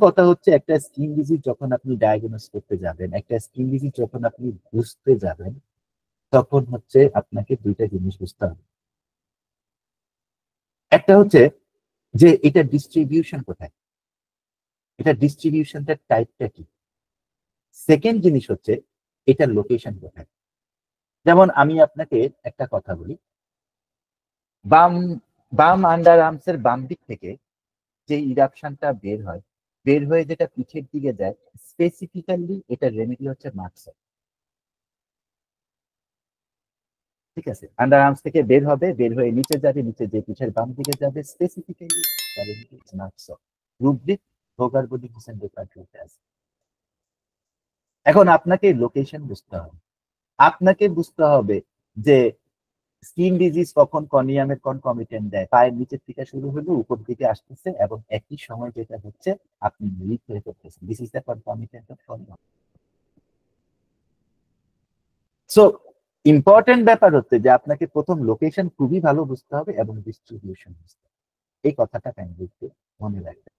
কথা হচ্ছে একটা স্কিন ডিজিজ যখন আপনি ডায়াগনোস করতে যাবেন, একটা স্কিন ডিজিজ যখন আপনি বুঝতে যাবেন, তখন হচ্ছে আপনাকে দুইটা জিনিস বুঝতে হবে। একটা হচ্ছে যে এটা ডিস্ট্রিবিউশন কোথায়, এটা ডিস্ট্রিবিউশনটার টাইপটা কি। সেকেন্ড জিনিস হচ্ছে এটার লোকেশন কোথায়। যেমন আমি আপনাকে একটা কথা বলি, বাম বাম আন্ডার আর্মসের বাম দিক থেকে যে ইরাপশনটা বের হয়ে যেটা পিঠের দিকে যায়, স্পেসিফিক্যালি এটা রেমেডি হচ্ছে মার্কসল। ঠিক আছে, আন্ডার আর্মস থেকে বের হয়ে নিচে যাবে, নিচে যে পিঠের বাম দিকে যাবে, স্পেসিফিক্যালি রেমেডি হচ্ছে মার্কসল। রুব্রিক ভোগার বডি হোসেন ডিপার্টমেন্টে আছে। এখন আপনাকে লোকেশন বুঝতে হবে, আপনাকে বুঝতে হবে যে স্কিন ডিজিজ কখন কনিয়ামের কনকমিটেন্ট দেয়, পায়ের নিচের থেকে শুরু হলে উপর দিকে আসতেছে এবং একই সময় যেটা হচ্ছে আপনি মিলিট হয়ে করতেছেন। This is the concomitant of কনিয়াম। So important ব্যাপার হচ্ছে যে আপনাকে প্রথম লোকেশন খুবই ভালো বুঝতে হবে এবং ডিস্ট্রিবিউশন বুঝতে হবে। এই কথাটা ক্যান্ডিডেটকে মনে রাখবেন।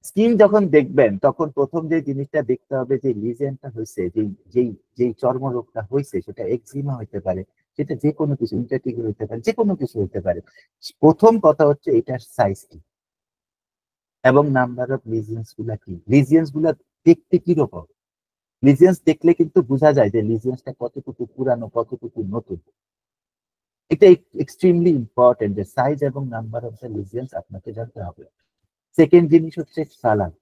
স্কিন যখন দেখবেন তখন প্রথম যে জিনিসটা দেখতে হবে যে লিজেনটা হয়েছে, যেই চর্মরোগটা হয়েছে, সেটা এক্সিমা হইতে পারে, সেটা যে কোনো কিছু ইন্টারটিগো হইতে পারে, যে কোনো কিছু হইতে পারে। প্রথম কথা হচ্ছে এটার সাইজ কি এবং নাম্বার অফ লিজিয়ন্স গুলা কি, লিজিয়ন্স গুলা দেখতে কিরকম। লিজিয়ন্স দেখলে কিন্তু বোঝা যায় যে লিজিয়ন্সটা কতটুকু পুরানো, কতটুকু নতুন। এটা এক্সট্রিমলি ইম্পর্টেন্ট যে সাইজ এবং নাম্বার অফ দ্য লিজিয়ন্স আপনাকে জানতে হবে। সেকেন্ড জিনিস হচ্ছে colour,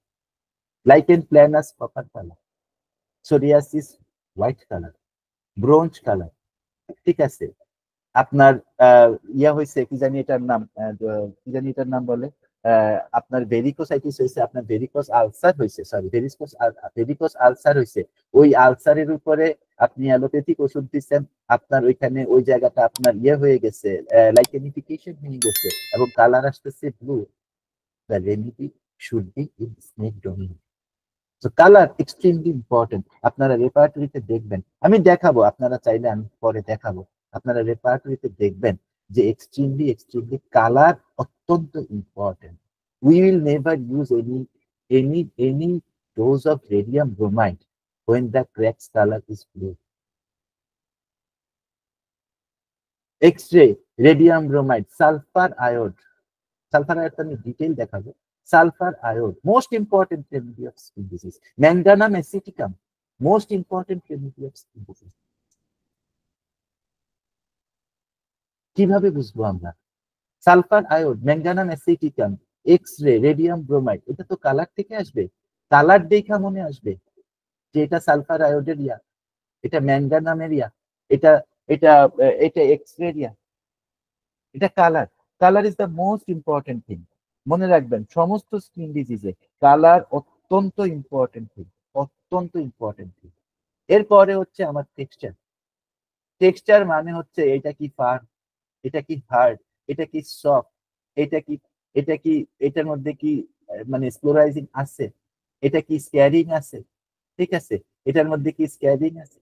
lichen planus copper colour, psoriasis white colour, bronze colour. ঠিক আছে, আপনার ইয়া হয়েছে কি জানি এটার নাম, কি জানি এটার নাম বলে, আপনার ভেরিকোসাইটিস হয়েছে, আপনার ভেরিকোস আলসার হয়েছে, সরি ভেরিকোস আলসার হয়েছে। ওই আলসারের উপরে আপনি অ্যালোপ্যাথিক ওষুধ দিচ্ছেন, আপনার ওইখানে ওই জায়গাটা আপনার ইয়ে হয়ে গেছে, লাইকেনিফিকেশন হয়ে গেছে এবং কালার আসতেছে blue. The remedy should be in snake dominant. তো কালার এক্সট্রিমলি ইম্পর্টেন্ট। আপনারা রেপার্টরিতে দেখবেন, আমি দেখাবো, আপনারা চাইলে আমি পরে দেখাবো, আপনারা রেপার্টরিতে দেখবেন যে এক্সট্রিমলি কালার অত্যন্ত important. We will never use any dose of radium bromide when the cracks color is blue. X-ray, radium bromide, sulphur iod, sulphur iod আমি ডিটেইল দেখাবো। Sulphur iod most important remedy of skin disease. Manganum aceticum most important remedy of skin disease. কিভাবে বুঝবো আমরা? Sulphur iod, manganum aceticum, x ray, radium bromide, এটা তো colour থেকে আসবে। Colour দেখা মনে আসবে যে এটা সালফার আয়োডের ইয়া, এটা ম্যাঙ্গানামের ইয়া, এটা এটা এটা এক্স রে ইয়া, এটা colour. Colour is the most important thing. মনে রাখবেন সমস্ত স্কিন ডিজিজে কালার অত্যন্ত ইম্পর্টেন্ট থিং, অত্যন্ত ইম্পর্টেন্ট থিং। এরপরে হচ্ছে আমার টেক্সচার। টেক্সচার মানে হচ্ছে এটা কি ফার, এটা কি হার্ড, এটা কি সফট, এটা কি এটা কি এটার মধ্যে কি মানে স্ক্লোরাইজিং আছে, এটা কি স্ক্যারিং আছে, ঠিক আছে, এটার মধ্যে কি স্ক্যারিং আছে।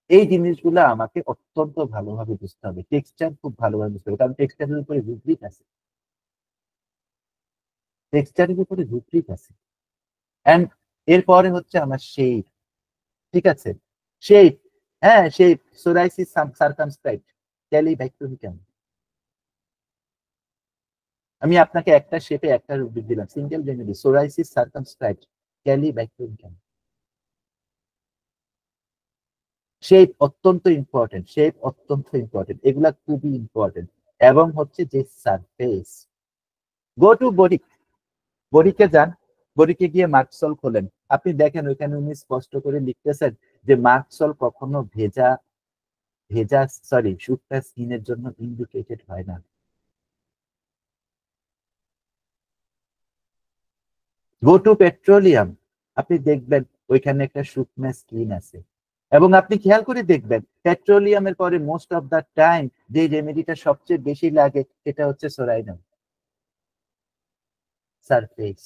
এই জিনিসগুলো আমাকে অত্যন্ত ভালোভাবে বুঝতে হবে, টেক্সচার খুব ভালোভাবে বুঝতে হবে, কারণ টেক্সচারের উপরে রুব্রিক আছে, টেক্সচারের উপরে রুব্রিক আছে। এন্ড এরপরে হচ্ছে আমার শেপ, ঠিক আছে, শেপ, হ্যাঁ শেপ, সোরাইসিস সার্কামস্ক্রাইবড, ক্যালিব্যাক্টোরিকাম। আমি আপনাকে একটা শেপে একটা রুব্রিক দিলাম, সিঙ্গেল রেমেডি, সোরাইসিস সার্কামস্ক্রাইবড, ক্যালিব্যাক্টোরিকাম। শেপ অত্যন্ত ইম্পর্টেন্ট, শেপ অত্যন্ত ইম্পর্টেন্ট, এগুলা খুবই ইম্পর্টেন্ট। এবং হচ্ছে যে সারফেস, গো টু বডি, বডিকে যান, বডিকে গিয়ে মার্কসল খোলেন, আপনি দেখেন ওইখানে উনি স্পষ্ট করে লিখতেছেন যে মার্কসল কখনো ভেজা ভেজা সরি শুকনা স্কিনের জন্য ইন্ডিকেটেড হয় না। গো টু পেট্রোলিয়াম, আপনি দেখবেন ওইখানে একটা শুকনা স্কিন আছে। এবং আপনি খেয়াল করে দেখবেন পেট্রোলিয়ামের পরে মোস্ট অফ দা টাইম যে রেমেডিটা সবচেয়ে বেশি লাগে সেটা হচ্ছে সোরাইনাম, সারফেস।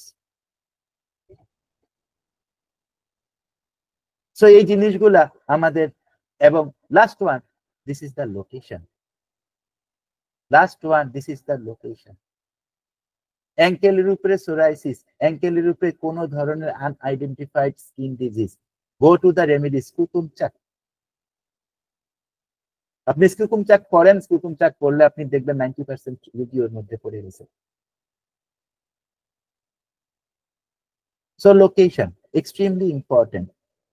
সো এই জিনিসগুলা আমাদের। এবং last one, this is the location, last one, this is the location. অ্যাঙ্কেলের উপরে সোরাইসিস, অ্যাঙ্কেলের উপরে কোনো ধরনের unidentified skin disease, go to the remedies, skookum chuck. আপনি স্কুকুম চাক করেন, স্কুকুম চাক করলে আপনি দেখবেন 90% রুগী ওর মধ্যে পড়ে গেছে। So location extremely important.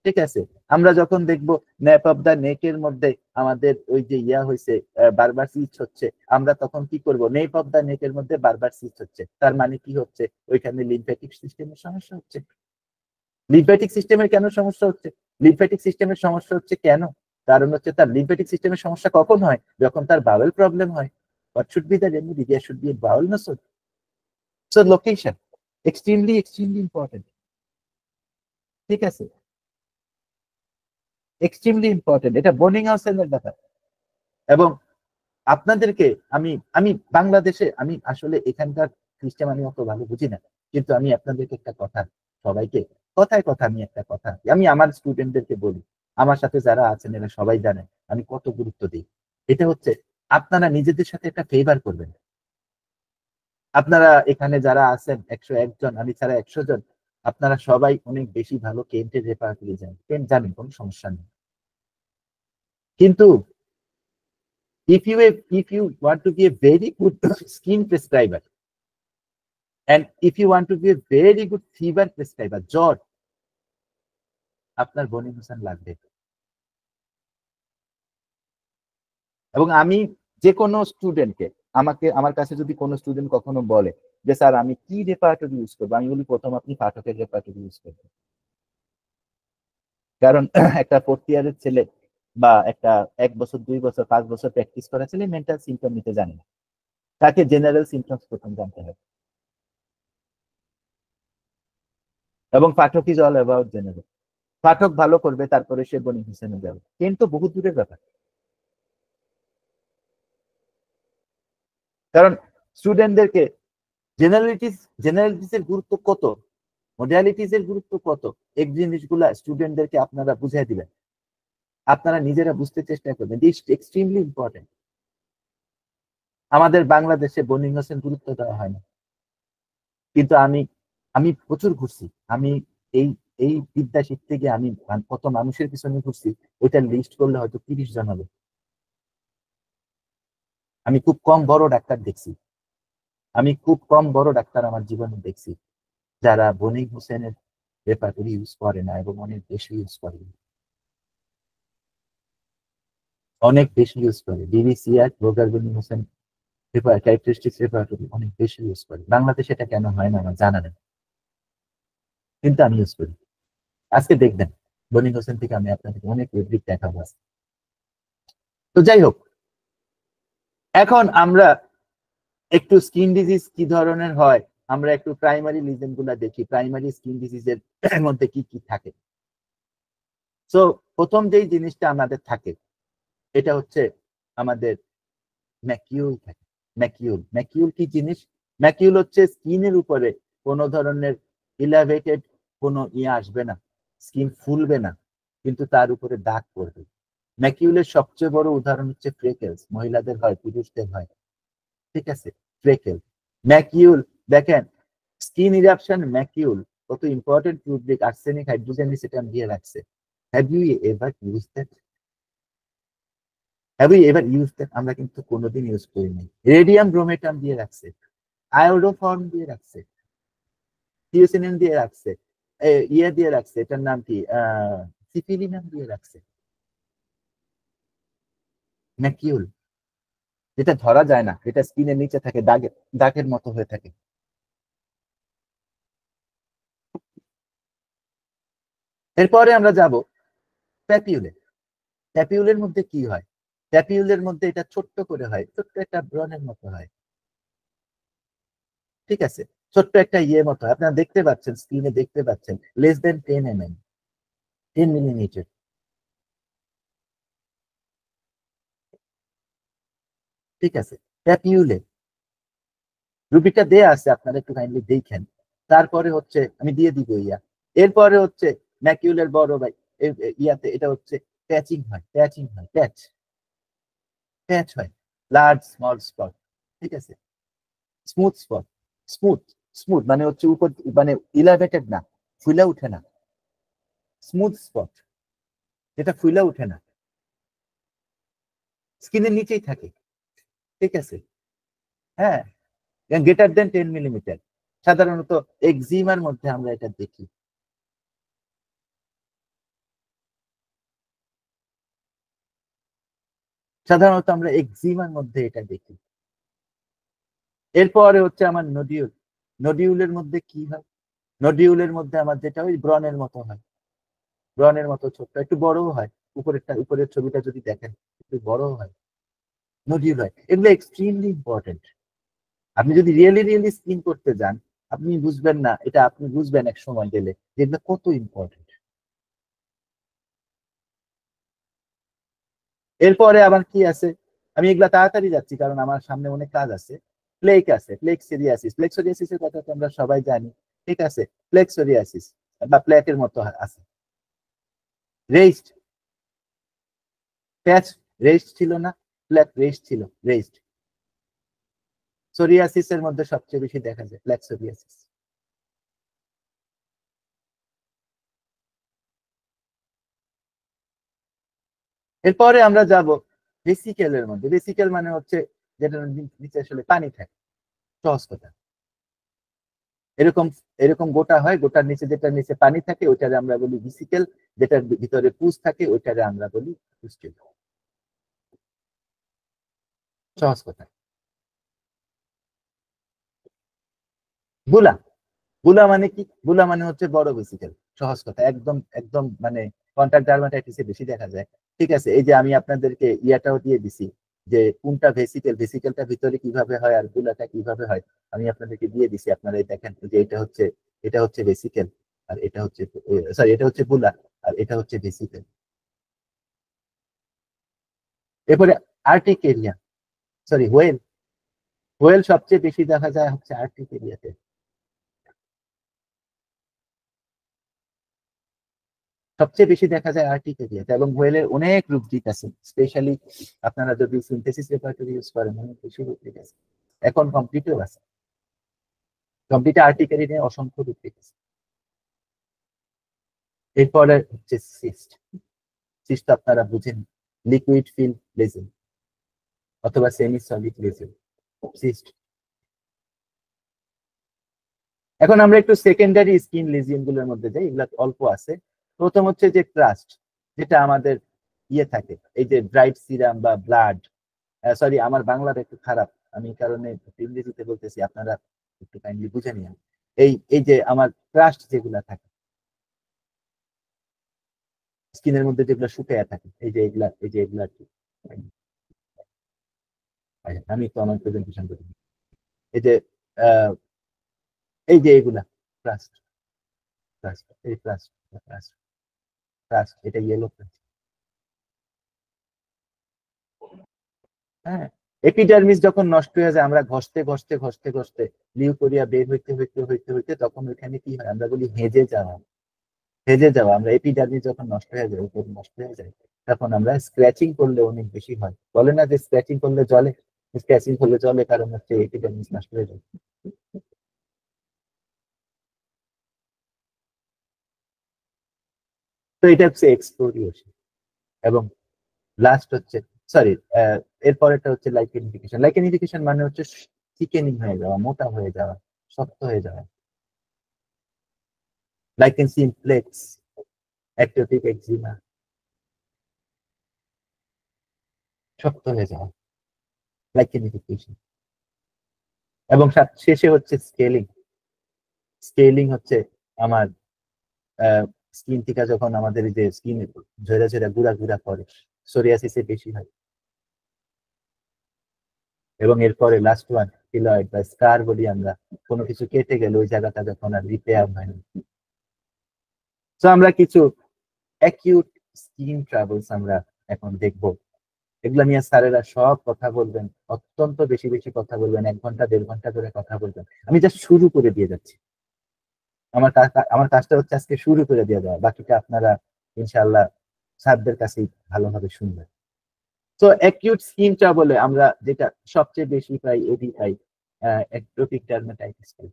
ঠিক আছে, আমরা যখন দেখবো ন্যাপ অফ দ্য নেকের মধ্যে আমাদের ওই যে ইয়া হয়েছে, বারবার সিচ হচ্ছে, আমরা তখন কি করব, নেপ অফ দ্য নেকের মধ্যে বারবার সিচ হচ্ছে, তার মানে কি হচ্ছে, ওইখানে লিম্ফ্যাটিক সিস্টেমের সমস্যা হচ্ছে। লিম্ফ্যাটিক সিস্টেমের কেন সমস্যা হচ্ছে? লিম্ফ্যাটিক সিস্টেমের সমস্যা হচ্ছে কেন? কারণ হচ্ছে তার লিম্ফ্যাটিক সিস্টেমের সমস্যা কখন হয়? যখন তার বাউল প্রবলেম হয়। What should be the remedy? There should be a bowel muscle. So location extremely important. ঠিক আছে, এক্সট্রিমলি ইম্পর্টেন্ট, এটা বোর্নিং হাউসের ব্যাপার। এবং আপনাদেরকে আমি আমি বাংলাদেশে, আমি আসলে এখানকার সিস্টেম আমি অত ভালো বুঝি না, কিন্তু আমি আপনাদেরকে একটা কথা, সবাইকে কথায় কথা আমি একটা কথা আমি আমার স্টুডেন্টদেরকে বলি, আমার সাথে যারা আছেন এরা সবাই জানে আমি কত গুরুত্ব দিই। এটা হচ্ছে, আপনারা নিজেদের সাথে একটা ফেভার করবেন। আপনারা এখানে যারা আছেন 101 জন, আমি ছাড়া 100 জন, আপনারা সবাই অনেক বেশি ভালো কেন্টের রেপার্টরি জানেন, কেন্ট জানেন, কোনো সমস্যা নেই। কিন্তু if you want to be a very good skin prescriber, and if you want to be a very good fever prescriber, জ্বর, আপনার বনি হোসেন লাগবে। এবং আমি যে কোনো স্টুডেন্টকে, আমার কাছে যদি কোনো স্টুডেন্ট কখনো বলে যে স্যার আমি কি রেপার্টরি ইউজ করবো, আমি বলি প্রথম আপনি পাঠকের রেপার্টরি ইউজ করবেন। কারণ একটা 4th ইয়ারের ছেলে বা একটা 1 বছর 2 বছর 5 বছর প্র্যাকটিস করা ছেলে মেন্টাল সিমটম নিতে জানে না, তাকে জেনারেল সিমটমস প্রথম জানতে হবে। এবং পাঠক ইজ অল অ্যাবাউট জেনারেল। পাঠক ভালো করবে, তারপরে সে বনি হোসেনে যাবে, কিন্তু বহু দূরের ব্যাপার। কারণ স্টুডেন্টদেরকে জেনারেলিটিস এর গুরুত্ব কত, মডালিটিস এর গুরুত্ব কত, এই জিনিসগুলা স্টুডেন্টদেরকে আপনারা বুঝিয়ে দিবেন, আপনারা নিজেরা বুঝতে চেষ্টা করবেন, ইটস এক্সট্রিমলি ইম্পর্টেন্ট। আমাদের বাংলাদেশে বনি হোসেন গুরুত্ব দেওয়া হয় না, কিন্তু আমি আমি প্রচুর ঘুরছি। আমি এই এই বিদ্যা শিখতে গিয়ে আমি কত মানুষের পিছনে ঘুরছি, ওইটার লিস্ট করলে হয়তো 30 জন হবে। আমি খুব কম বড় ডাক্তার দেখছি, আমি খুব কম বড় ডাক্তার আমার জীবনে দেখছি যারা বনি হোসেনের রেপার্টরি ইউজ করে না, এবং অনেক বেশি ইউজ করে, অনেক বেশি ইউজ করে। বিবিসি আর রোগার বনি হোসেন ক্যারেক্টারিস্টিক্স রেপার্টরি অনেক বেশি ইউজ করে। বাংলাদেশে এটা কেন হয় না আমার জানা নেই, কিন্তু আমি ইউজ করি। আজকে দেখবেন বনি হোসেন থেকে আমি আপনাদের অনেক রেপ্লিক দেখাবো। তো যাই হোক, এখন আমরা একটু স্কিন ডিজিজ কি ধরনের হয়, আমরা একটু প্রাইমারি লিজেন গুলা দেখি, প্রাইমারি স্কিন ডিজিজের মধ্যে কি কি থাকে। সো প্রথম যেই জিনিসটা আমাদের থাকে, এটা হচ্ছে আমাদের ম্যাকিউল থাকে। ম্যাকিউল, ম্যাকিউল কি জিনিস? ম্যাকিউল হচ্ছে স্কিনের উপরে কোনো ধরনের ইলাভেটেড কোনো ইয়ে আসবে না, স্কিন ফুলবে না, কিন্তু তার উপরে দাগ পড়বে। ম্যাকিউলের সবচেয়ে বড় উদাহরণ হচ্ছে ফ্রেকেলস, মহিলাদের হয়, পুরুষদের হয়। ঠিক আছে, ফ্রেকেল, ম্যাকিউল। দেখেন স্কিন ইরাপশন, ম্যাকিউল কত ইম্পর্টেন্ট রুব্রিক, আর্সেনিক হাইড্রোজেন অ্যাসিটাম দিয়ে রাখছে। Have you ever use that? Have you ever use that? আমরা কিন্তু কোনোদিন ইউজ করি নাই। রেডিয়াম ব্রোমেটাম দিয়ে রাখছে, আয়োডোফর্ম দিয়ে রাখছে, থিওসিনিন দিয়ে রাখছে, ইয়ে দিয়ে রাখছে, এটার নাম কি, সিফিলিনাম দিয়ে রাখছে। ম্যাকিউল, যেটা ধরা যায় না, এটা স্কিনের নিচে থাকে, দাগের দাগের মতো হয়ে থাকে। এরপরে আমরা যাব প্যাপিউলে। প্যাপিউলের মধ্যে কি হয়? প্যাপিউলের মধ্যে এটা ছোট্ট করে হয়, ছোট্ট একটা ব্রণের মতো হয়। ঠিক আছে, ছোট্ট একটা ইয়ে মতো হয়, আপনারা দেখতে পাচ্ছেন, স্ক্রিনে দেখতে পাচ্ছেন, less than 10 mm, 10 মিলিমিটার। ঠিক আছে, প্যাপিউলে রুবিকটা দেয়া আছে, আপনারা একটু কাইন্ডলি দেখেন। তারপরে হচ্ছে আমি দিয়ে দিব ইয়া, এরপরে হচ্ছে ম্যাকিউলের বড় ভাই, ইয়াতে এটা হচ্ছে প্যাচিং হয়, প্যাচিং হয়, প্যাচ, প্যাচ হয়, লার্জ স্মল স্পট। ঠিক আছে, স্মুথ স্পট, স্মুথ স্মুথ মানে হচ্ছে উপর, মানে ইলাভেটেড না, ফুলে উঠে না, স্মুথ স্পট যেটা ফুলে উঠে না, স্কিনের নিচেই থাকে, ঠিক আছে। হ্যাঁ, গ্রেটার দেন 10 মিলিমিটার। সাধারণত এক্সিমার মধ্যে আমরা এটা দেখি। সাধারণত আমরা এক্সিমার মধ্যে এটা দেখি। এরপরে হচ্ছে আমার নডিউল। নডিউলের মধ্যে কি হয়? নডিউলের মধ্যে আমার যেটা ওই ব্রণের মতো হয়, ব্রণের মতো ছোট্ট, একটু বড়ও হয়। উপরের ছবিটা যদি দেখেন একটু বড়ও হয়, নডিউল হয়। এগুলো এক্সট্রিমলি ইম্পর্টেন্ট। আপনি যদি রিয়েলি রিয়েলি স্কিন করতে যান, আপনি বুঝবেন না এটা, আপনি বুঝবেন এক সময় গেলে যে এগুলো কত ইম্পর্টেন্ট। এরপরে আবার কি আছে, আমি এগুলা তাড়াতাড়ি যাচ্ছি কারণ আমার সামনে অনেক কাজ আছে। প্লেক আছে, প্লেক্সোরিয়াসিস। প্লেক্সোরিয়াসিসের কথা তো আমরা সবাই জানি, ঠিক আছে। প্লেক্সোরিয়াসিস বা প্লেকের মতো আছে। রেস্ট, প্যাচ রেস্ট ছিল না, প্লেক রেস্ট ছিল, রেস্ট। সোরিয়াসিসের মধ্যে সবচেয়ে বেশি দেখা যায় প্লেক্সোরিয়াসিস। এরপরে আমরা যাব ভেসিকেলের মধ্যে। ভেসিকেল মানে হচ্ছে যেটা নিচে আসলে পানি থাকে, সহজ কথা। এরকম এরকম গোটা হয়, গোটার নিচে যেটা নিচে পানি থাকে ওইটারে আমরা বলি ভিসিকেল, যেটার ভিতরে পুষ থাকে ওইটারে আমরা বলি পুস্টিল। সহজ কথা। বুলা, বুলা মানে কি? বুলা মানে হচ্ছে বড় ভেসিকেল। সহজ কথা, একদম একদম মানে কন্টাক্ট ডার্মাটাইটিসে বেশি দেখা যায়, ঠিক আছে। এই যে আমি আপনাদেরকে ইয়াটাও দিয়ে দিছি যে কোনটা ভেসিকেল, ভেসিকেলটা ভিতরে কিভাবে হয় আর বুলাটা কিভাবে হয়, আমি আপনাদেরকে দিয়ে দিছি। আপনারা এই দেখেন যে এটা হচ্ছে ভেসিকেল, আর এটা হচ্ছে, সরি, এটা হচ্ছে বুলা আর এটা হচ্ছে ভেসিকেল। এরপরে urticaria, sorry wheal. Wheal সবচেয়ে বেশি দেখা যায় হচ্ছে আর্কটিক এরিয়াতে। সবচেয়ে বেশি দেখা যায় আর্কটিক এরিয়াতে, এবং হোয়েলের অনেক রূপদিক আছে। স্পেশালি আপনারা যদি সিনথেসিস রেপার্টরি ইউজ করেন, অনেক বেশি রূপদিক আছে। এখন কমপ্লিটও আছে, কমপ্লিটে আর্কটিক এরিয়া অসংখ্য রূপদিক আছে। এরপরে হচ্ছে সিস্ট। সিস্ট আপনারা বুঝেন, লিকুইড ফিল লেজেল অথবা সেমি সলিড লেজেল, সিস্ট। এখন আমরা একটু সেকেন্ডারি স্কিন লেজিয়ন গুলোর মধ্যে যাই, এগুলা অল্প আছে। প্রথম হচ্ছে যে ক্রাস্ট, যেটা আমাদের ইয়ে থাকে, এই যে ব্রাইট সিরাম বা ব্লাড, সরি আমার বাংলাটা একটু খারাপ, আমি এই কারণে একটু ইংরেজিতে বলতেছি, আপনারা একটু কাইন্ডলি বুঝে নিন। এই এই যে আমার ক্রাস্ট যেগুলা থাকে স্কিনের মধ্যে, যেগুলো শুকিয়ে থাকে, এই যে এগুলা, এই যে এগুলা আর কি। আমি তো আমার প্রেজেন্টেশন করি, এই যে আহ, এই যে এগুলা ক্রাস্ট, ক্রাস্ট, এই ক্রাস্ট, ক্রাস্ট, ক্রাস্ট, এটা ইয়েলো। হ্যাঁ, এপিডার্মিস যখন নষ্ট হয়ে যায়, আমরা ঘষতে ঘষতে ঘষতে ঘষতে লিউকোরিয়া বের হইতে হইতে হইতে হইতে তখন ওইখানে কি হয়, আমরা বলি হেজে যাওয়া। হেজে যাওয়া, আমরা এপিডার্মিস যখন নষ্ট হয়ে যায়, উপর নষ্ট হয়ে যায়, তখন আমরা স্ক্র্যাচিং করলে অনেক বেশি হয়। বলে না যে স্ক্র্যাচিং করলে জলে, স্ক্র্যাচিং করলে জলে, কারণ হচ্ছে এপিডার্মিস নষ্ট হয়ে যায়। তো এটা হচ্ছে এক্সফোরিয়েশন। এবং লাস্ট হচ্ছে, সরি, এরপরেরটা হচ্ছে লাইকেনিফিকেশন। লাইকেনিফিকেশন মানে হচ্ছে থিকেনিং হয়ে যাওয়া, মোটা হয়ে যাওয়া, শক্ত হয়ে যাওয়া। লাইকেন সিমপ্লেক্স, অ্যাক্টোপিক এক্সিমা, শক্ত হয়ে যাওয়া, লাইকেনিফিকেশন। এবং শেষে হচ্ছে স্কেলিং। স্কেলিং হচ্ছে আমার স্কিন থেকে যখন আমাদের এই যে স্কিন ঝরে ঝরে গুড়া গুড়া করে, সোরিয়াসিসে বেশি হয়। এবং এরপরে লাস্ট ওয়ান, কিলয়েড বা স্কার বলি আমরা, কোনো কিছু কেটে গেলে ওই জায়গাটা যখন আর রিপেয়ার হয় না। তো আমরা কিছু অ্যাকিউট স্কিন ট্রাভেলস আমরা এখন দেখবো। এগুলা নিয়ে স্যারেরা সব কথা বলবেন, অত্যন্ত বেশি বেশি কথা বলবেন, 1 ঘন্টা 1.5 ঘন্টা করে কথা বলবেন। আমি জাস্ট শুরু করে দিয়ে যাচ্ছি। আমার কাজটা হচ্ছে আজকে শুরু করে দিয়ে দেওয়া, বাকিটা আপনারা ইনশাআল্লাহ স্যারদের কাছেই ভালোভাবে শুনবেন। তো অ্যাকিউট স্কিন ট্রাবলে আমরা যেটা সবচেয়ে বেশি পাই, এডি পাই, অ্যাট্রোপিক ডার্মাটাইটিস পাই।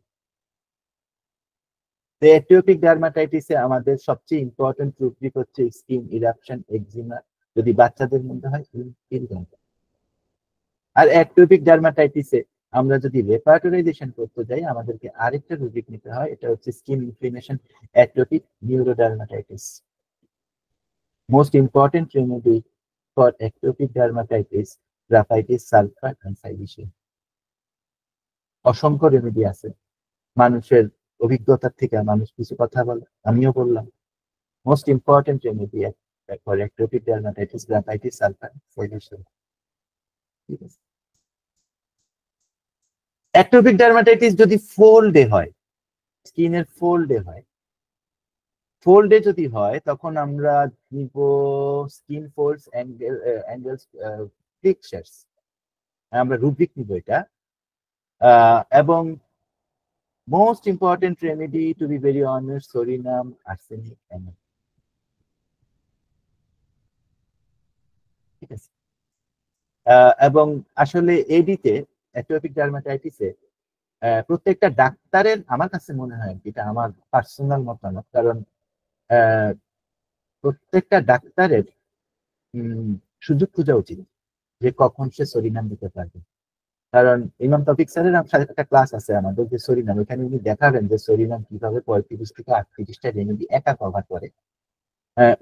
তো অ্যাটোপিক ডার্মাটাইটিসে আমাদের সবচেয়ে ইম্পর্টেন্ট রুব্রিক হচ্ছে স্কিন ইরাপশন, এক্সিমা, যদি বাচ্চাদের মধ্যে হয় আর অ্যাটোপিক ডার্মাটাইটিসে আমরা যদি রেপার্টরাইজেশন করতে যাই আমাদেরকে আরেকটা রুব্রিক নিতে হয়, এটা হচ্ছে skin inflammation, atopic neurodermatitis. Most important remedy for atopic dermatitis graphites, sulphur and silicium. অসংখ্য রেমেডি আছে, মানুষের অভিজ্ঞতার থেকে মানুষ কিছু কথা বলে, আমিও বললাম। Most important remedy for atopic dermatitis graphites, sulphur, silicium. ঠিক আছে। অ্যাটোপিক ডার্মাটাইটিস যদি ফোল্ডে হয়, স্কিনের ফোল্ডে হয়, ফোল্ডে যদি হয় তখন আমরা নিব স্কিন ফোল্ডস অ্যাঙ্গেলস পিকচার্স, আমরা রুব্রিক নিব এটা। এবং most important remedy to be very honest, psorinum, arsenic, ঠিক আছে। এবং আসলে এডিতে অ্যাটোপিক ডার্মাটাইটিসে প্রত্যেকটা ডাক্তারের, আমার কাছে মনে হয় এটা আমার পার্সোনাল মতামত, কারণ প্রত্যেকটা ডাক্তারের সুযোগ খোঁজা উচিত যে কখন সে সরিনাম দিতে পারবে। কারণ ইমাম তৌফিক স্যারের একটা ক্লাস আছে আমাদের যে সরিনাম, এখানে উনি দেখাবেন যে সরিনাম কিভাবে 35 থেকে 38টা রেমেডি একা কভার করে।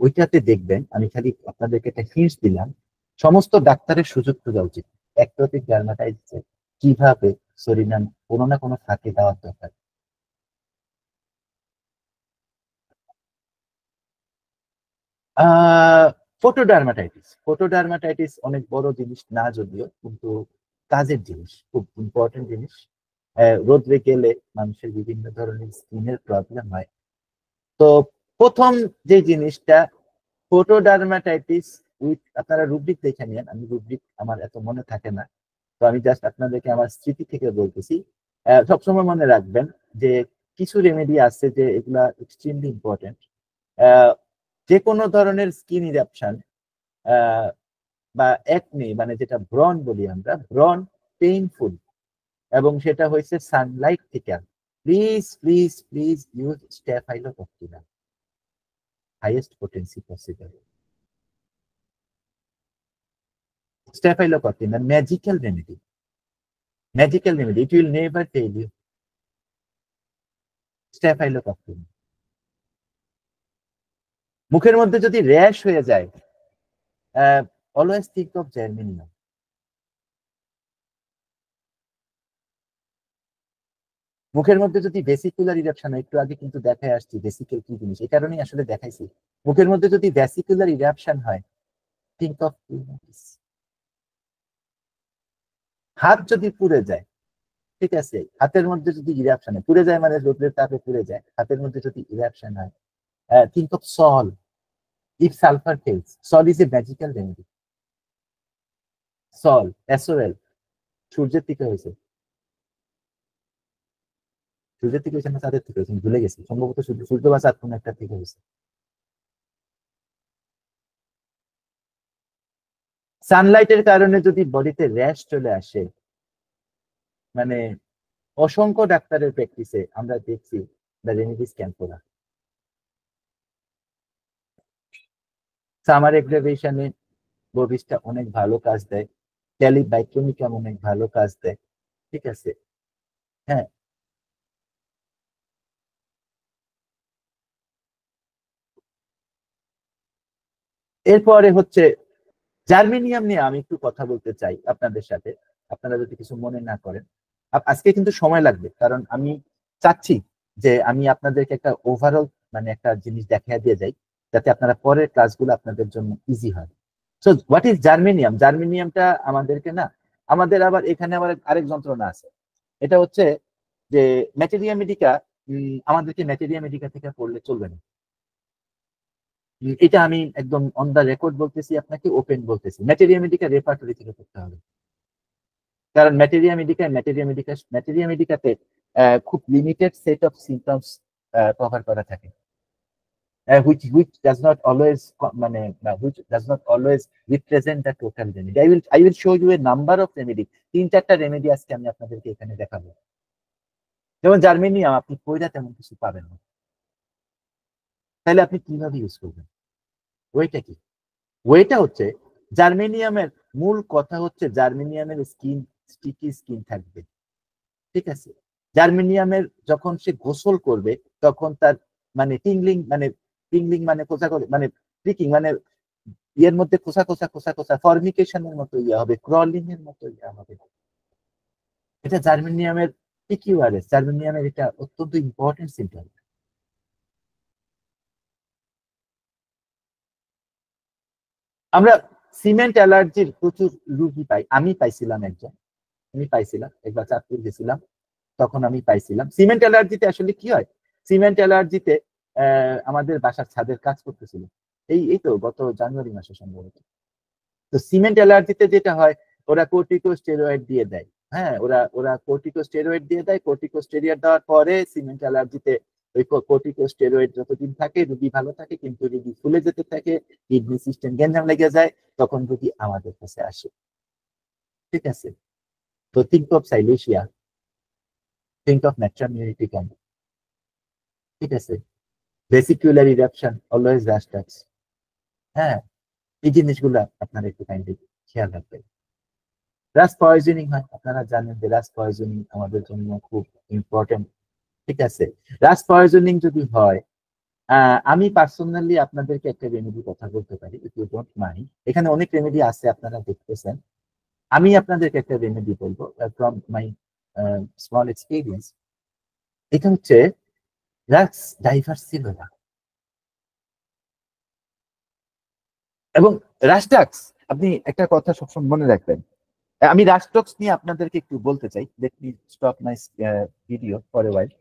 ওইটাতে দেখবেন, আমি খালি আপনাদেরকে একটা হিন্টস দিলাম, সমস্ত ডাক্তারের সুযোগ খোঁজা উচিত অ্যাটোপিক ডার্মাটাইটিসে কিভাবে সরিনাম কোনো না কোনো ফাঁকে দেওয়ার দরকার। ফটোডার্মাটাইটিস, ফটোডার্মাটাইটিস অনেক বড় জিনিস না যদিও, কিন্তু কাজের জিনিস, খুব ইম্পর্টেন্ট জিনিস। রোদ্রে গেলে মানুষের বিভিন্ন ধরনের স্কিনের প্রবলেম হয়। তো প্রথম যে জিনিসটা, ফটোডার্মাটাইটিস উইথ, আপনারা রুব্রিক দেখে নিন, আমি রুব্রিক আমার এত মনে থাকে না, তো আমি জাস্ট আপনাদেরকে আমার স্মৃতি থেকে বলতেছি। সবসময় মনে রাখবেন যে কিছু রেমেডি আছে যে এগুলা এক্সট্রিমলি ইম্পর্টেন্ট। যে কোনো ধরনের স্কিন ইরাপশন বা একনি, মানে যেটা ব্রন বলি আমরা, ব্রন পেইনফুল, এবং সেটা হয়েছে সানলাইট থেকে, please please please use staphylococcinum, highest potency possible. Staphylococcus, a magical remedy. Magical remedy. It will never fail you. Staphylococcus. মুখের মধ্যে যদি র্যাশ হয়ে যায়, অলওয়েজ থিঙ্ক অফ জার্মেনিয়াম। মুখের মধ্যে যদি ভেসিকুলার ইরাপশন হয়, একটু আগে কিন্তু দেখায় আসছি ভেসিকেল কি জিনিস, এই কারণেই আসলে দেখাইছি। মুখের মধ্যে যদি ভেসিকুলার ইরাপশন হয়, থিঙ্ক অফ ইউনাইটিস। হাত যদি পুড়ে যায়, ঠিক আছে, হাতের মধ্যে যদি ইরাপশন হয়, পুড়ে যায় মানে রোদের তাপে পুড়ে যায়, হাতের মধ্যে যদি ইরাপশন হয়, think of sul. If sulfur fails, sol is a magical remedy. Sol, SOL, সূর্যের থেকে হয়েছে, সূর্যের থেকে হয়েছে না চাঁদের থেকে হয়েছে, ভুলে গেছি, সম্ভবত সূর্য বা চাঁদ কোনো একটা থেকে হয়েছে। সানলাইটের কারণে যদি বডিতে র্যাশ চলে আসে, মানে অসংখ্য ডাক্তারের প্র্যাকটিসে আমরা দেখছি দ্য রেমেডিস ক্যাম্পোরা। সামার এগ্রাভেশনে ববিসটা অনেক ভালো কাজ দেয়, ক্যালিবাইক্রোমিকাম অনেক ভালো কাজ দেয়, ঠিক আছে। হ্যাঁ, এরপরে হচ্ছে জার্মেনিয়াম নিয়ে আমি একটু কথা বলতে চাই আপনাদের সাথে, আপনারা যদি কিছু মনে না করেন। আজকে কিন্তু সময় লাগবে, কারণ আমি চাচ্ছি যে আমি আপনাদেরকে একটা ওভারঅল, মানে একটা জিনিস দেখা দিয়ে যাই, যাতে আপনারা পরের ক্লাসগুলো আপনাদের জন্য ইজি হয়। So what is germanium? জার্মেনিয়ামটা আমাদেরকে না, আমাদের আবার এখানে আবার আরেক যন্ত্রণা আছে, এটা হচ্ছে যে ম্যাটেরিয়া মেডিকা। আমাদেরকে ম্যাটেরিয়া মেডিকা থেকে পড়লে চলবে না। এটা আমি একদম অন দা রেকর্ড বলতেছি, আপনাকে ওপেন বলতেছি, ম্যাটেরিয়া মেডিকা রেপার্টরি থেকে করতে হবে। কারণ ম্যাটেরিয়া মেডিকাতে খুব limited set of symptoms cover করা থাকে, which does not always মানে which does not always represent the total remedy. I will show you a number of remedy, 3-4টা রেমেডি আজকে আমি আপনাদেরকে এখানে দেখাবো। যেমন জার্মেনিয়াম আপনি কইরা তেমন কিছু পাবেন না, তাহলে আপনি কিভাবে ইউজ করবেন? ওয়েটা কি? ওয়েটা হচ্ছে জার্মেনিয়ামের মূল কথা হচ্ছে জার্মেনিয়ামের স্কিন স্টিকি স্কিন থাকবে। ঠিক আছে? জার্মেনিয়ামের যখন সে গোসল করবে তখন তার মানে টিংলিং মানে খোঁচা করে মানে প্রিকিং মানে ইয়ের মধ্যে খোঁচা ফর্মিকেশন এর মতো ইয়ে হবে, ক্রলিং এর মতো ইয়ে হবে। এটা জার্মেনিয়ামের পিকিউআরএস, জার্মেনিয়ামের এটা অত্যন্ত ইম্পর্টেন্ট সিম্পটম। আমরা সিমেন্ট অ্যালার্জির প্রচুর রুগী পাই, আমি পাইছিলাম একজন, আমি পাইছিলাম একবার চাঁদপুর গেছিলাম, তখন আমি পাইছিলাম। সিমেন্ট অ্যালার্জিতে আসলে কি হয়, সিমেন্ট অ্যালার্জিতে আমাদের বাসার ছাদের কাজ করতেছিল, এই তো গত জানুয়ারি মাসে সম্ভবত। তো সিমেন্ট অ্যালার্জিতে যেটা হয়, ওরা কর্টিকোস্টেরয়েড দিয়ে দেয়। হ্যাঁ, ওরা ওরা কর্টিকোস্টেরয়েড দিয়ে দেয়, কর্টিকোস্টেরয়েড দেওয়ার পরে সিমেন্ট অ্যালার্জিতে ওই কর্টিকোস্টেরয়েড যতদিন থাকে রুগী ভালো থাকে, কিন্তু রুগী ফুলে যেতে থাকে, কিডনি সিস্টেম গ্যাঞ্জাম লেগে যায়, তখন রুগী আমাদের কাছে আসে। ঠিক আছে? তো think of silicea, think of natrum muriaticum camp. ঠিক আছে? Vesicular eruption, always rhus tox. হ্যাঁ, এই জিনিসগুলো আপনারা একটু কাইন্ডলি খেয়াল রাখবেন। রাস্ট পয়জনিং হয়, আপনারা জানেন যে রাস্ট পয়জনিং আমাদের জন্য খুব ইম্পর্টেন্ট। ঠিক আছে? রাস্ট পয়জনিং যদি হয়, আমি পার্সোনালি আপনাদেরকে একটা রেমেডি কথা বলতে পারি, ইফ ইউ ডোন্ট মাইন্ড। এখানে অনেক রেমেডি আছে, আপনারা দেখতেছেন। আমি আপনাদেরকে একটা রেমেডি বলবো ফ্রম মাই স্মল এক্সপিরিয়েন্স। এটা হচ্ছে রাক্স ডাইভার্সিলোরা এবং রাস্টাক্স। আপনি একটা কথা সবসময় মনে রাখবেন, আমি রাস্টক্স নিয়ে আপনাদেরকে একটু বলতে চাই। Let me stop my video for a while.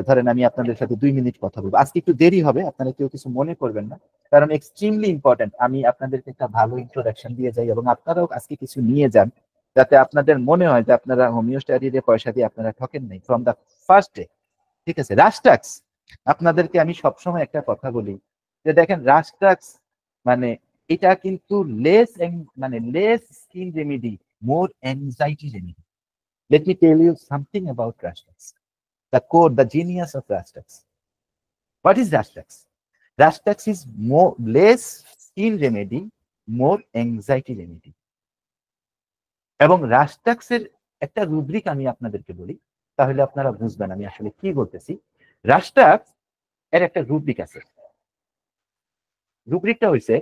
ধরেন আমি আপনাদের সাথে 2 মিনিট কথা বলবো, আজকে একটু দেরি হবে, আপনারা কেউ কিছু মনে করবেন না, কারণ এক্সট্রিমলি ইম্পর্টেন্ট। আমি আপনাদেরকে একটা ভালো ইন্ট্রোডাকশন দিয়ে যাই এবং আপনারাও আজকে কিছু নিয়ে যান, যাতে আপনাদের মনে হয় যে আপনারা হোমিওস্ট্যাটিতে পয়সা দিয়ে আপনারা ঠকেন নাই ফ্রম দ্য ফার্স্ট ডে। ঠিক আছে? রাস্টাক্স, আপনাদেরকে আমি সবসময় একটা কথা বলি যে দেখেন রাস্টাক্স মানে এটা কিন্তু less skin remedy, more anxiety remedy. Let me tell you something about rhus tox, the core, the genius of Rastax. What is Rastax? Rastax is less skin remedy, more anxiety remedy. এবং রাস্টাক্সের একটা rubric আমি আপনাদেরকে বলি, তাহলে আপনারা বুঝবেন আমি আসলে কি বলতেছি। রাস্টাক্স এর একটা রুব্রিক আছে, রুব্রিকটা হইছে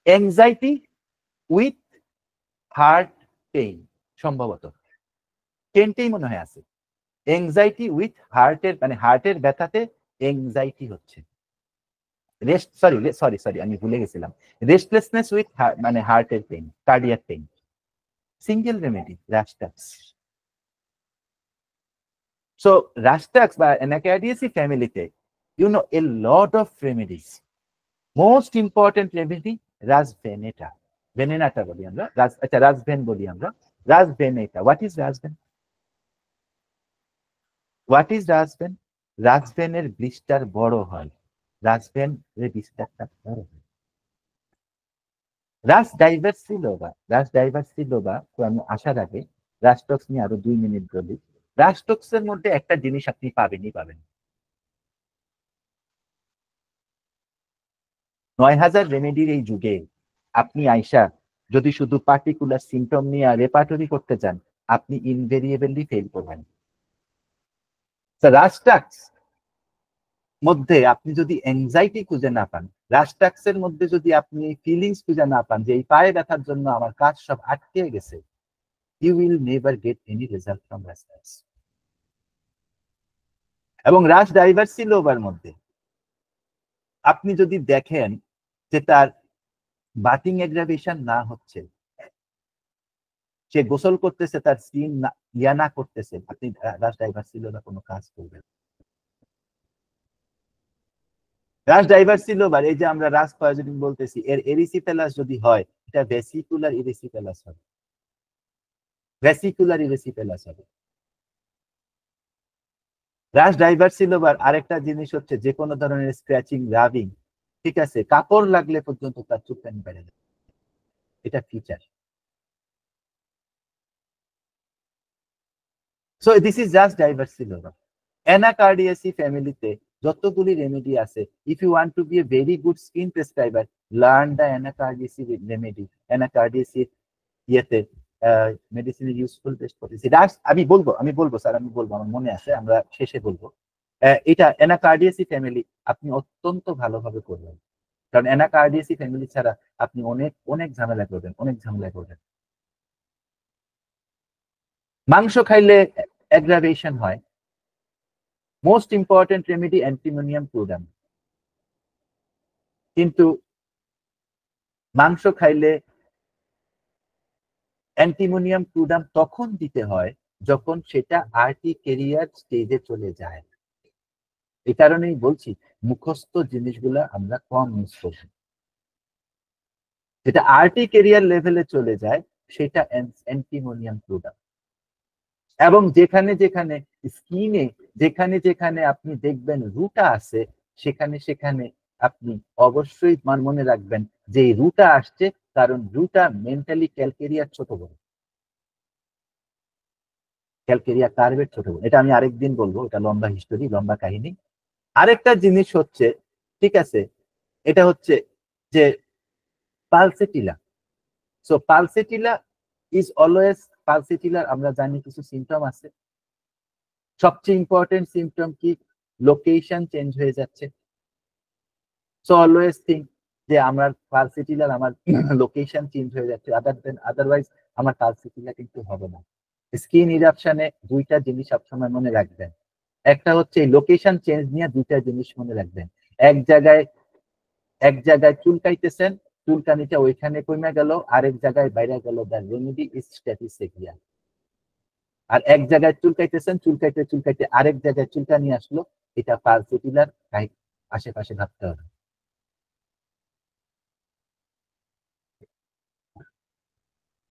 অ্যাংজাইটি উইথ হার্ট পেইন। সম্ভবত টেনটেই মনে হয় আছে, অ্যাংজাইটি উইথ হার্টের মানে হার্টের ব্যথাতে অ্যাংজাইটি হচ্ছে। সরি আমি ভুলে গেছিলাম, রেস্টলেসনেস উইথ মানে হার্টের pain, cardiac pain. Single remedy rhus tox. So rhus tox বা অ্যানাকার্ডিয়াসি ফ্যামিলিতে a lot of remedies. Most important remedy rhus venenata, venenata বলি আমরা, আচ্ছা রাজভেন বলি আমরা, রাজভেনেটা। What is rhus ven? রাজভেনের ব্লিস্টার বড় হয়, রাজভেন ব্লিস্টারটা বড় হয়। রাস ডাইভার্সিলোভা তো আমি আসার আগে রাস্টক্স নিয়ে আরো 2 মিনিট বলি। রাস্টক্সের মধ্যে একটা জিনিস আপনি পাবেন, 9,000 রেমেডির এই যুগে আপনি আইসা যদি শুধু পার্টিকুলার সিমটম নিয়ে রেপার্টরি করতে চান, আপনি ইনভেরিয়েবলি ফেল করবেন। রাস্টাক্স মধ্যে আপনি যদি এনজাইটি খুঁজে না পান, রাস্টাক্সের মধ্যে যদি আপনি ফিলিংস খুঁজে না পান যে এই পায়ে ব্যথার জন্য আমার কাজ সব আটকে গেছে, you will never get any result from Rastax. এবং রাশ ডাইভার্সিলোভার মধ্যে আপনি যদি দেখেন যে তার বাতিং এগ্রাভেশন না হচ্ছে, সে গোসল করতেছে তার স্কিন ইয়া না করতেছে, আপনি রাশ ডাইভার্সিলোভার কোনো কাজ করবেন। রাশ ডাইভার্সিলোভার এই যে আমরা রাশ পয়জনিং বলতেছি, এর এরিসিপেলাস যদি হয়, এটা ভেসিকুলার ইরিসিপেলাস হবে, ভেসিকুলার ইরিসিপেলাস হবে। রাশ ডাইভার্সিলোভার আরেকটা জিনিস হচ্ছে যে কোনো ধরনের স্ক্র্যাচিং, রাবিং, ঠিক আছে, কাপড় লাগলে পর্যন্ত তার চুলকানি বেড়ে যায়, এটা feature. So this is just diversiloba. Anacardiaceae ফ্যামিলিতে যতগুলি রেমেডি আছে, if you want to be a very good skin prescriber, learn the anacardiaceae remedy, anacardiaceae ইয়েতে মেডিসিনের ইউজফুল বেস্ট পলিসি। আমি বলবো স্যার, আমি বলবো, আমার মনে আছে, আমরা শেষে বলবো। এটা অ্যানাকার্ডিয়াসি ফ্যামিলি আপনি অত্যন্ত ভালোভাবে করবেন, কারণ অ্যানাকার্ডিয়াসি ফ্যামিলি ছাড়া আপনি অনেক অনেক ঝামেলা করবেন, অনেক ঝামেলা করবেন। মাংস খাইলে অ্যাগ্রাভেশন হয়। মোস্ট ইম্পর্টেন্ট রেমেডি অ্যান্টিমোনিয়াম ক্লোরাম, কিন্তু মাংস খাইলে অ্যান্টিমোনিয়াম ক্লোরাম তখন দিতে হয় যখন সেটা আর্টিকেরিয়ার স্টেজে চলে যায়। এই কারণেই বলছি মুখস্থ জিনিসগুলা আমরা কম ইউজ করব। যেটা আর্টিকেরিয়ার লেভেলে চলে যায় সেটা অ্যান্টিমোনিয়াম ক্লোরাম। এবং যেখানে যেখানে স্কিনে যেখানে যেখানে আপনি দেখবেন রুটা আছে, সেখানে সেখানে আপনি অবশ্যই মনে রাখবেন যে এই রুটা আসছে, কারণ রুটা মেন্টালি ক্যালকেরিয়ার ছোট বোন, ক্যালকেরিয়া কার্ভের ছোট বোন। এটা আমি আরেকদিন বলবো, এটা লম্বা হিস্টোরি, লম্বা কাহিনী। আরেকটা জিনিস হচ্ছে, ঠিক আছে, এটা হচ্ছে যে pulsatilla. So pulsatilla is always, পালসেটিলার আমরা জানি কিছু সিমটম আছে। সবচেয়ে ইম্পর্টেন্ট সিমটম কি? লোকেশন চেঞ্জ হয়ে যাচ্ছে। সো অলওয়েজ থিঙ্ক যে আমার পালসেটিলার, আমার লোকেশন চেঞ্জ হয়ে যাচ্ছে, আদারওয়াইজ আমার পালসেটিলা কিন্তু হবে না। স্কিন ইরাপশনে দুইটা জিনিস সবসময় মনে রাখবেন। একটা হচ্ছে লোকেশন চেঞ্জ নিয়ে দুইটা জিনিস মনে রাখবেন। এক জায়গায় চুলকাইতেছেন, চুলকানিটা ওইখানে কমে গেল, আরেক জায়গায় বাইরে গেল, দ্য রেমেডি ইজ স্ট্যাটিসেকিয়া। আর এক জায়গায় চুলকাইতেছেন, চুলকাইতে চুলকাইতে আরেক জায়গায় চুলকানি আসলো, এটা পালসেটিলার আশেপাশে ভাবতে হবে।